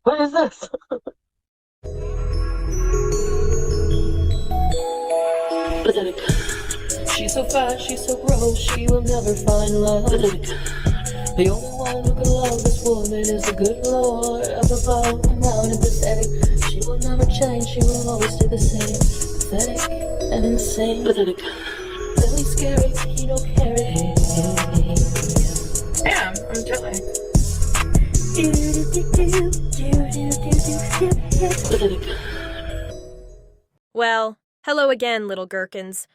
What is this? Pathetic. She's so fat, she's so gross, she will never find love. Pathetic. The only one who can love this woman is the good Lord up above and down and pathetic. She will never change, she will always stay the same. Pathetic and insane. Pathetic. Really scary, he don't carry. Damn, I'm telling. Pathetic. Well, hello again, little gherkins.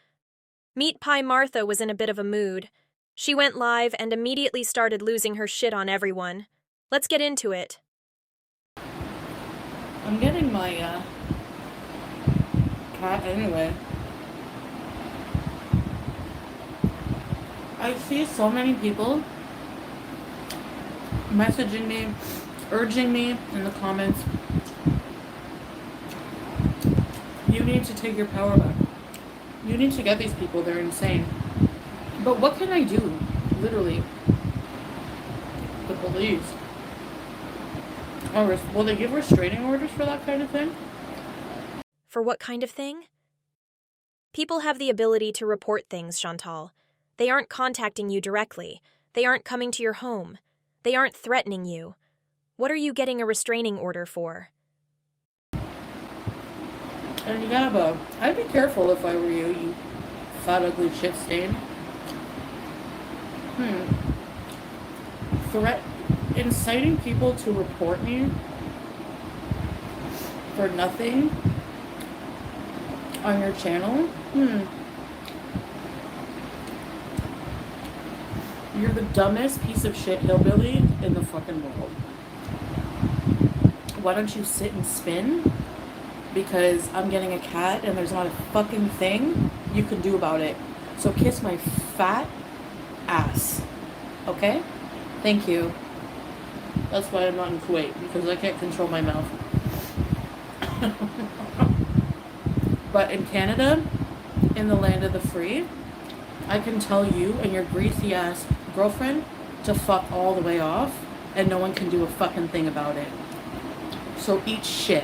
Meat Pie Martha was in a bit of a mood. She went live and immediately started losing her shit on everyone. Let's get into it. I'm getting my cat anyway. I see so many people messaging me, urging me in the comments, you need to take your power back. You need to get these people, they're insane. But what can I do? Literally. The police. Or will they give restraining orders for that kind of thing? For what kind of thing? People have the ability to report things, Chantal. They aren't contacting you directly. They aren't coming to your home. They aren't threatening you. What are you getting a restraining order for? And you gotta, I'd be careful if I were you, you fat ugly shit stain. Inciting people to report me for nothing on your channel? You're the dumbest piece of shit hillbilly in the fucking world. Why don't you sit and spin? Because I'm getting a cat and there's not a fucking thing you can do about it. So kiss my fat ass. Okay? Thank you. That's why I'm not in Kuwait, because I can't control my mouth. But in Canada, in the land of the free, I can tell you and your greasy ass girlfriend to fuck all the way off, and no one can do a fucking thing about it. So eat shit.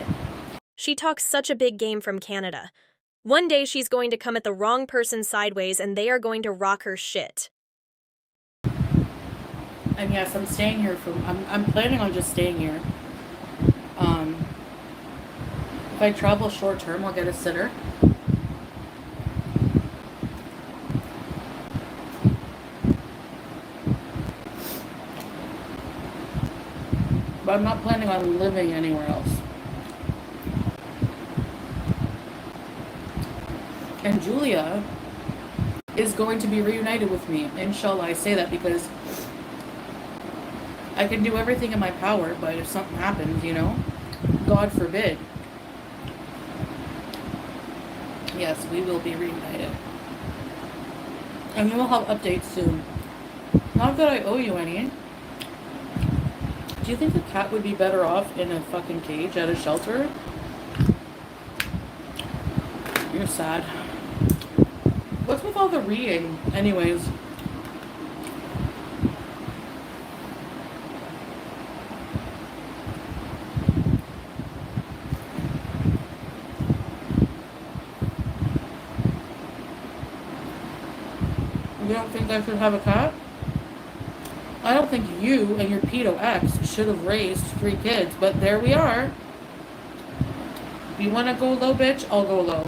She talks such a big game from Canada. One day she's going to come at the wrong person sideways and they are going to rock her shit. And yes, I'm staying here I'm planning on just staying here. If I travel short term, I'll get a sitter. But I'm not planning on living anywhere else. And Julia is going to be reunited with me. Inshallah, I say that because I can do everything in my power, but if something happens, you know, God forbid. Yes, we will be reunited. And we will have updates soon. Not that I owe you any. Do you think a cat would be better off in a fucking cage at a shelter? You're sad. What's with all the reading? Anyways. You don't think I should have a cat? I don't think you and your pedo ex should have raised 3 kids, but there we are. You want to go low, bitch? I'll go low.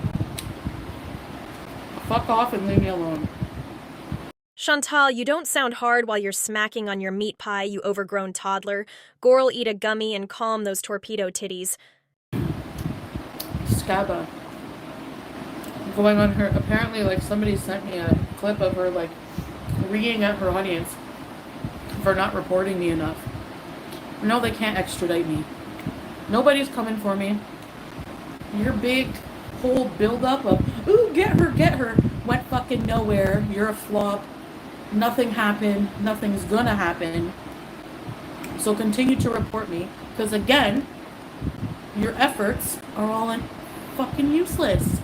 Fuck off and leave me alone. Chantal, you don't sound hard while you're smacking on your meat pie, you overgrown toddler. Gore'll eat a gummy and calm those torpedo titties. Scabba. Going on her, apparently, like, somebody sent me a clip of her, like, reading at her audience for not reporting me enough. No, they can't extradite me. Nobody's coming for me. Your big whole build-up of, ooh, get her, went fucking nowhere. You're a flop. Nothing happened. Nothing's gonna happen. So continue to report me, because again, your efforts are all fucking useless,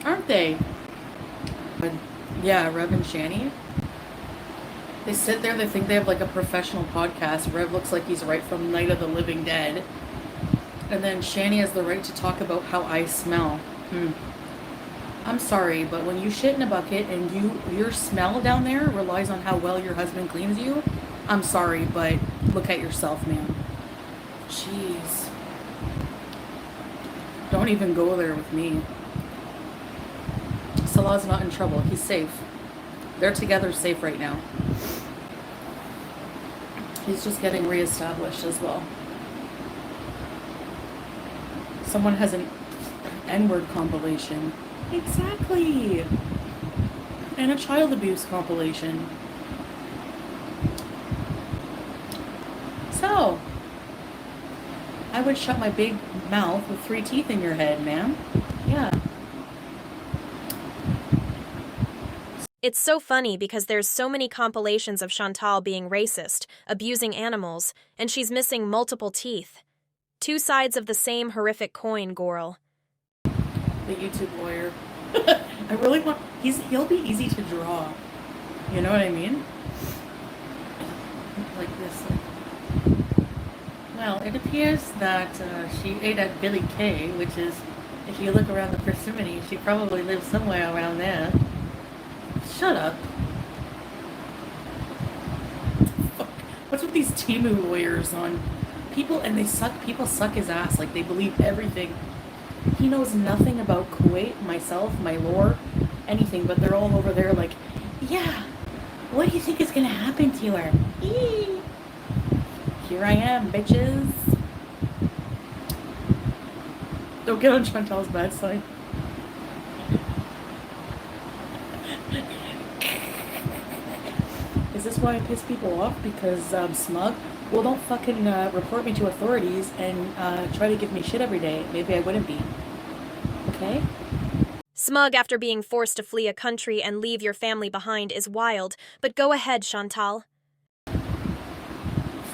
aren't they? But yeah, Rev and Shani. They sit there, they think they have like a professional podcast. Rev looks like he's right from Night of the Living Dead. And then Shani has the right to talk about how I smell. I'm sorry, but when you shit in a bucket and your smell down there relies on how well your husband cleans you, I'm sorry, but look at yourself, man. Jeez. Don't even go there with me. Salah's not in trouble. He's safe. They're together safe right now. He's just getting reestablished as well. Someone has an N-word compilation. Exactly. And a child abuse compilation. So, I would shut my big mouth with 3 teeth in your head, ma'am. Yeah. It's so funny because there's so many compilations of Chantal being racist, abusing animals, and she's missing multiple teeth. 2 sides of the same horrific coin, Gorl. The YouTube lawyer. I really want... He'll be easy to draw. You know what I mean? Like this. Well, it appears that she ate at Billy K, which is, if you look around the proximity, she probably lives somewhere around there. Shut up. Fuck. What's with these Timu lawyers on people? And people suck his ass. Like, they believe everything. He knows nothing about Kuwait, myself, my lore, anything, but they're all over there like, yeah, what do you think is gonna happen to her? Eee. Here I am, bitches. Don't get on Chantal's bad side. Is this why I piss people off? Because I'm smug? Well, don't fucking report me to authorities and try to give me shit every day. Maybe I wouldn't be. Okay? Smug after being forced to flee a country and leave your family behind is wild, but go ahead, Chantal.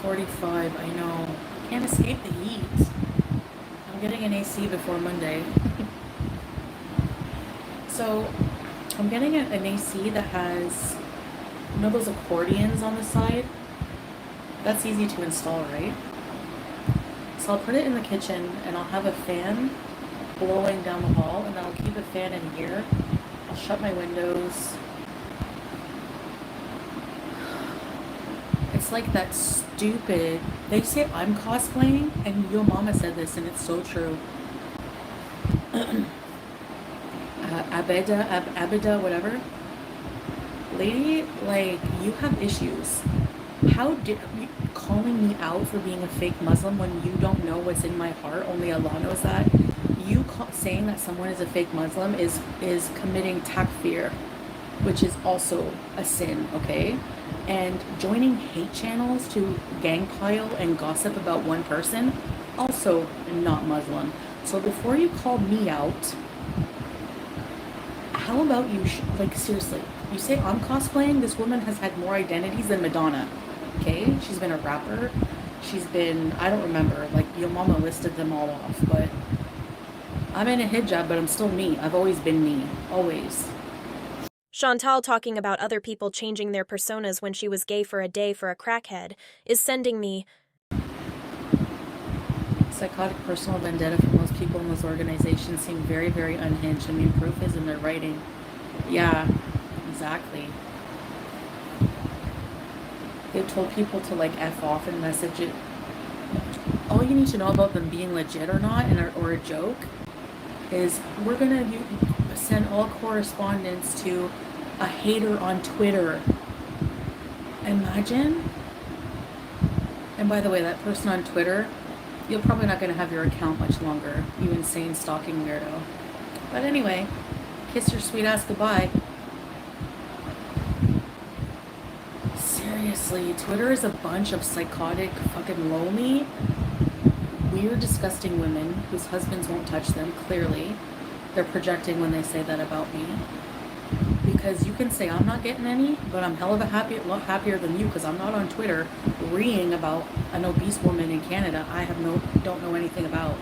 45, I know. Can't escape the heat. I'm getting an AC before Monday. So, I'm getting an AC that has, you know those accordions on the side? That's easy to install, right? So I'll put it in the kitchen and I'll have a fan blowing down the hall, and then I'll keep a fan in here. I'll shut my windows. It's like that stupid, they say I'm cosplaying, and your mama said this and it's so true. Abeda, whatever. Lady, like, you have issues. How dare you calling me out for being a fake Muslim when you don't know what's in my heart? Only Allah knows that. You saying that someone is a fake Muslim is committing takfir, which is also a sin, okay? And joining hate channels to gangpile and gossip about one person, also not Muslim. So before you call me out, how about you, like, seriously, you say I'm cosplaying? This woman has had more identities than Madonna, okay? She's been a rapper. She's been, I don't remember, like, your mama listed them all off, but I'm in a hijab, but I'm still me. I've always been me. Always. Chantal talking about other people changing their personas when she was gay for a day for a crackhead is sending me psychotic personal vendetta for most people in this organization seem very, very unhinged. I mean, proof is in their writing. Yeah, exactly. They've told people to, like, F off and message it. All you need to know about them being legit or not, or a joke, is we're going to send all correspondence to a hater on Twitter. Imagine. And by the way, that person on Twitter, you're probably not going to have your account much longer, you insane stalking weirdo. But anyway, kiss your sweet ass goodbye. Seriously, Twitter is a bunch of psychotic, fucking lonely, weird, disgusting women whose husbands won't touch them, clearly. They're projecting when they say that about me. Because you can say I'm not getting any, but I'm hell of a lot happier than you, because I'm not on Twitter reading about an obese woman in Canada I don't know anything about.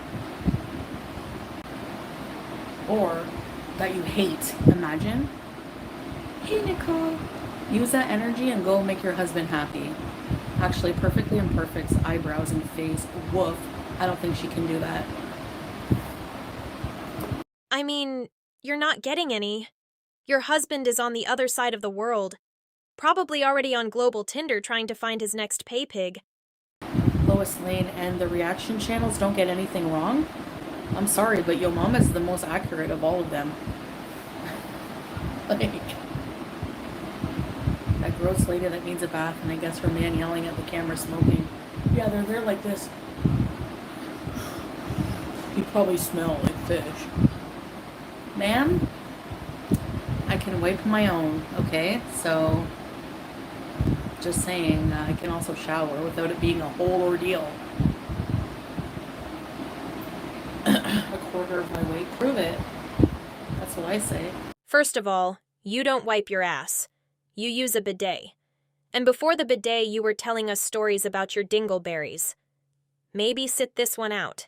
Or that you hate. Imagine. Hey, Nicole. Use that energy and go make your husband happy. Actually, Perfectly Imperfect's eyebrows and face, woof, I don't think she can do that. I mean, you're not getting any. Your husband is on the other side of the world, probably already on global Tinder trying to find his next pay pig. Lois Lane and the reaction channels don't get anything wrong? I'm sorry, but Yo Mama's the most accurate of all of them. Like, that gross lady that needs a bath, and I guess her man yelling at the camera smoking. Yeah, they're there like this. You probably smell like fish. Ma'am, I can wipe my own, okay? So, just saying, I can also shower without it being a whole ordeal. A quarter of my weight, prove it. That's what I say. First of all, you don't wipe your ass. You use a bidet. And before the bidet, you were telling us stories about your dingleberries. Maybe sit this one out.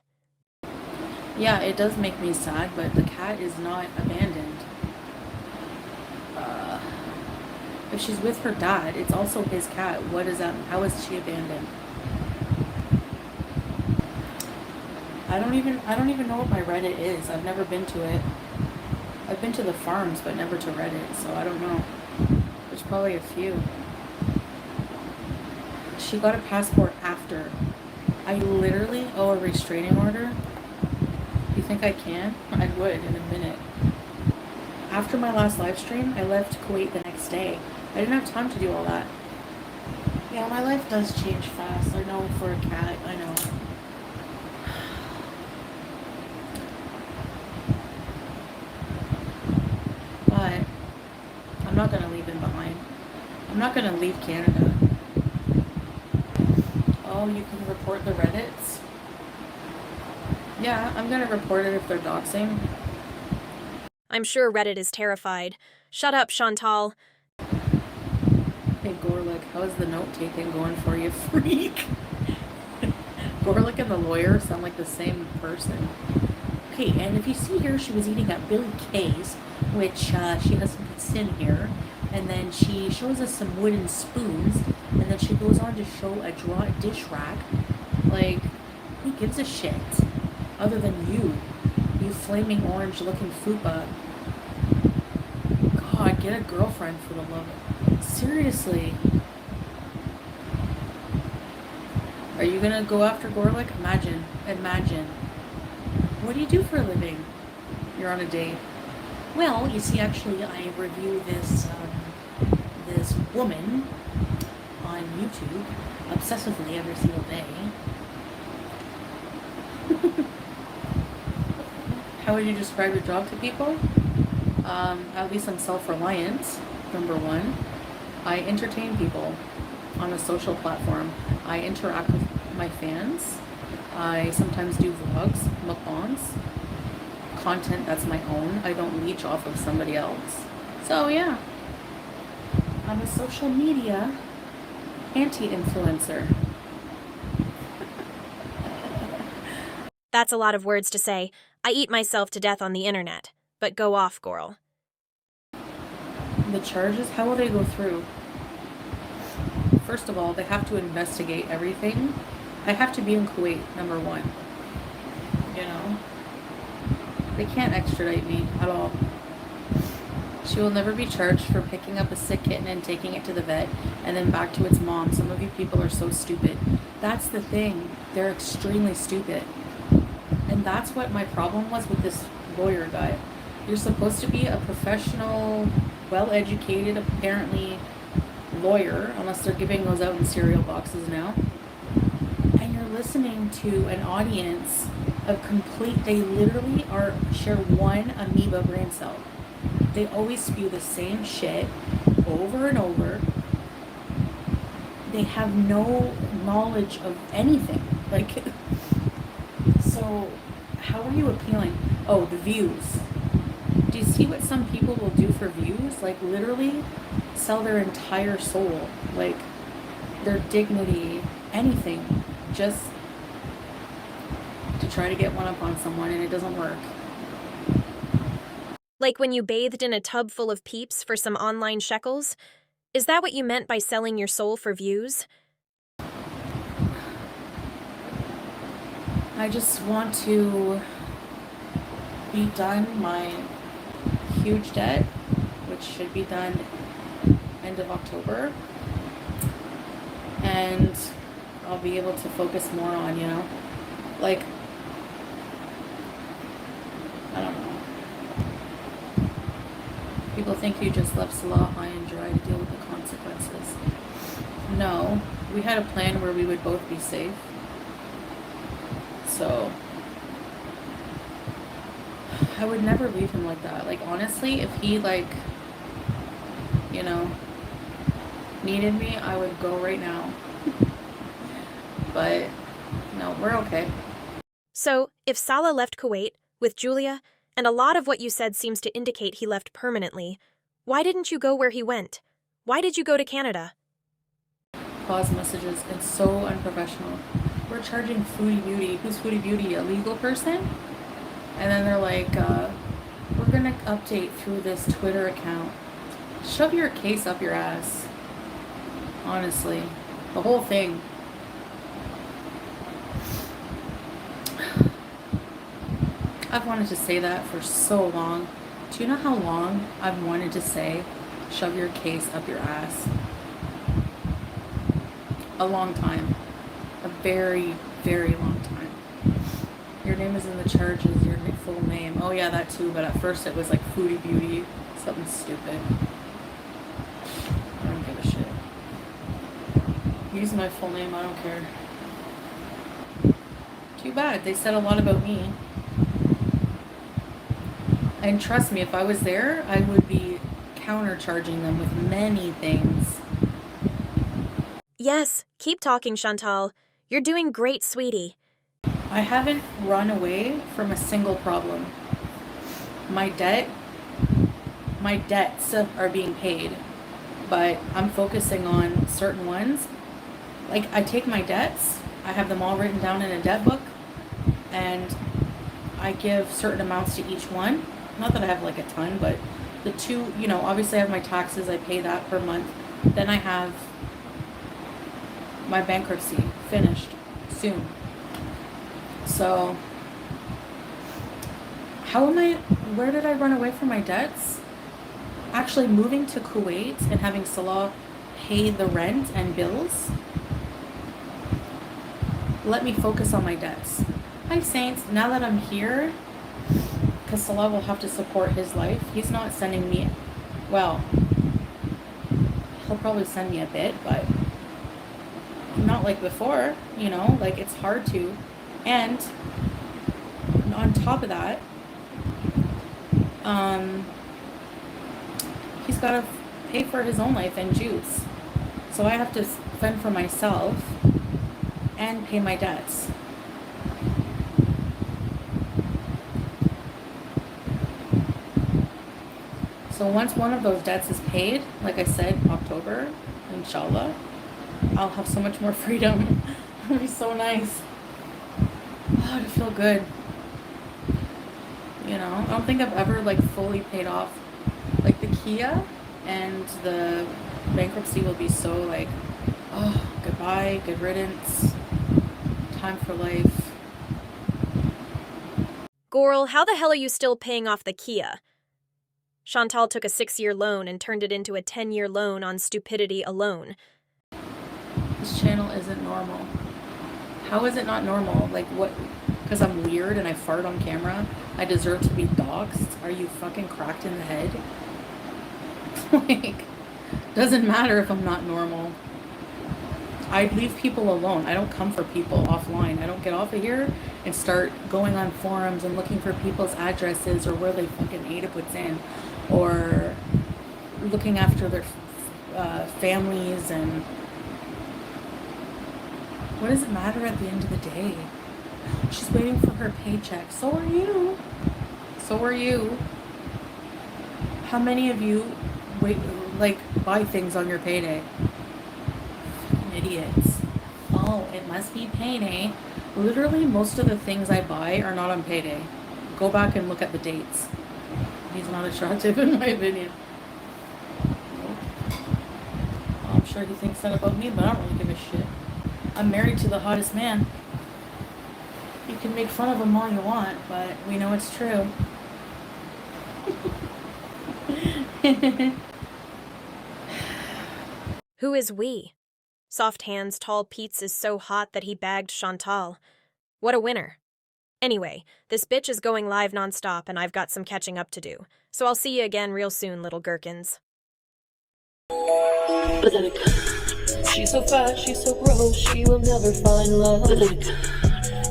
Yeah, it does make me sad, but the cat is not abandoned. If she's with her dad, it's also his cat. What is that? How is she abandoned? I don't even know what my Reddit is. I've never been to it. I've been to the farms, but never to Reddit, so I don't know. There's probably a few. She got a passport after. I literally owe a restraining order. You think I can? I would in a minute. After my last live stream, I left Kuwait the next day. I didn't have time to do all that. Yeah, my life does change fast. I know for a cat, I know. But I'm not going to leave him behind. I'm not going to leave Canada. Oh, you can report the Reddits? Yeah, I'm going to report it if they're doxing. I'm sure Reddit is terrified. Shut up, Chantal. Hey, Gorlick, how's the note-taking going for you, freak? Gorlick and the lawyer sound like the same person. Okay, and if you see here, she was eating at Billy Kay's, which she has some sin here, and then she shows us some wooden spoons, and then she goes on to show a dish rack. Like, who gives a shit? Other than you flaming orange-looking fupa. God, get a girlfriend for the love of... Seriously. Are you gonna go after Gorlick? Imagine. What do you do for a living? You're on a date. Well, you see, actually, I review this woman on YouTube obsessively every single day. How would you describe your job to people? At least I'm self-reliant, number one. I entertain people on a social platform. I interact with my fans. I sometimes do vlogs, mukbangs, content that's my own. I don't leech off of somebody else. So yeah, I'm a social media anti-influencer. That's a lot of words to say. I eat myself to death on the internet. But go off, Gorl. The charges, how will they go through? First of all, they have to investigate everything. I have to be in Kuwait, number one. You know? They can't extradite me at all. She will never be charged for picking up a sick kitten and taking it to the vet and then back to its mom. Some of you people are so stupid. That's the thing. They're extremely stupid. And that's what my problem was with this lawyer guy. You're supposed to be a professional, well-educated, apparently, lawyer, unless they're giving those out in cereal boxes now. And you're listening to an audience of they literally share one amoeba brain cell. They always spew the same shit over and over. They have no knowledge of anything. Like, so how are you appealing? Oh, the views. Do you see what some people will do for views? Like, literally sell their entire soul, like their dignity, anything, just to try to get one up on someone, and it doesn't work. Like when you bathed in a tub full of peeps for some online shekels? Is that what you meant by selling your soul for views? I I just want to be done my huge debt, which should be done end of October, and I'll be able to focus more on, like, I don't know. People think you just left Salah high and dry to deal with the consequences. No, we had a plan where we would both be safe. So I would never leave him like that. Like, honestly, if he, like, needed me, I would go right now. But no, we're okay. So, if Salah left Kuwait with Julia, and a lot of what you said seems to indicate he left permanently, why didn't you go where he went? Why did you go to Canada? Pause messages. It's so unprofessional. We're charging Foodie Beauty. Who's Foodie Beauty? A legal person? And then they're like, we're gonna update through this Twitter account. Shove your case up your ass. Honestly. The whole thing. I've wanted to say that for so long. Do you know how long I've wanted to say, shove your case up your ass? A long time. A very, very long time. Your name is in the charges, your full name. Oh yeah, that too, but at first it was like Foodie Beauty. Something stupid. I don't give a shit. Use my full name, I don't care. Too bad, they said a lot about me. And trust me, if I was there, I would be countercharging them with many things. Yes, keep talking, Chantal. You're doing great, sweetie. I haven't run away from a single problem. My debts are being paid, but I'm focusing on certain ones. Like, I take my debts, I have them all written down in a debt book, and I give certain amounts to each one. Not that I have like a ton, but the two, obviously I have my taxes, I pay that per month. Then I have my bankruptcy finished soon. So, where did I run away from my debts? Actually, moving to Kuwait and having Salah pay the rent and bills let me focus on my debts. Hi Saints, now that I'm here, because Salah will have to support his life, he's not sending me, well, he'll probably send me a bit, but not like before, like it's hard to. And on top of that, he's got to pay for his own life and juice. So I have to fend for myself and pay my debts. So once one of those debts is paid, like I said, October, inshallah, I'll have so much more freedom. It'll be so nice. Oh, to feel good. I don't think I've ever like fully paid off. Like the Kia and the bankruptcy will be so like, oh, goodbye, good riddance, time for life. Goral, how the hell are you still paying off the Kia? Chantal took a 6-year loan and turned it into a 10-year loan on stupidity alone. This channel isn't normal. How is it not normal? Like what? Because I'm weird and I fart on camera, I deserve to be doxxed? Are you fucking cracked in the head? Like, doesn't matter if I'm not normal. I leave people alone. I don't come for people offline. I don't get off of here and start going on forums and looking for people's addresses or where they fucking ate it what's in, or looking after their families. And what does it matter at the end of the day? She's waiting for her paycheck. So are you. So are you. How many of you buy things on your payday? Idiots. Oh, it must be payday. Literally, most of the things I buy are not on payday. Go back and look at the dates. He's not attractive in my opinion. I'm sure he thinks that about me, but I don't really give a shit. I'm married to the hottest man. He can make fun of them all you want, but we know it's true. Who is we? Soft Hands Tall Pete's is so hot that he bagged Chantal. What a winner. Anyway, this bitch is going live nonstop and I've got some catching up to do. So I'll see you again real soon, little gherkins. Pathetic. She's so fat, she's so gross, she will never find love. Pathetic.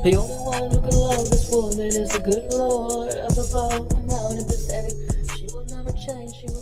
The only one who can love this woman is the good Lord up above. Now and pathetic. She will never change, she will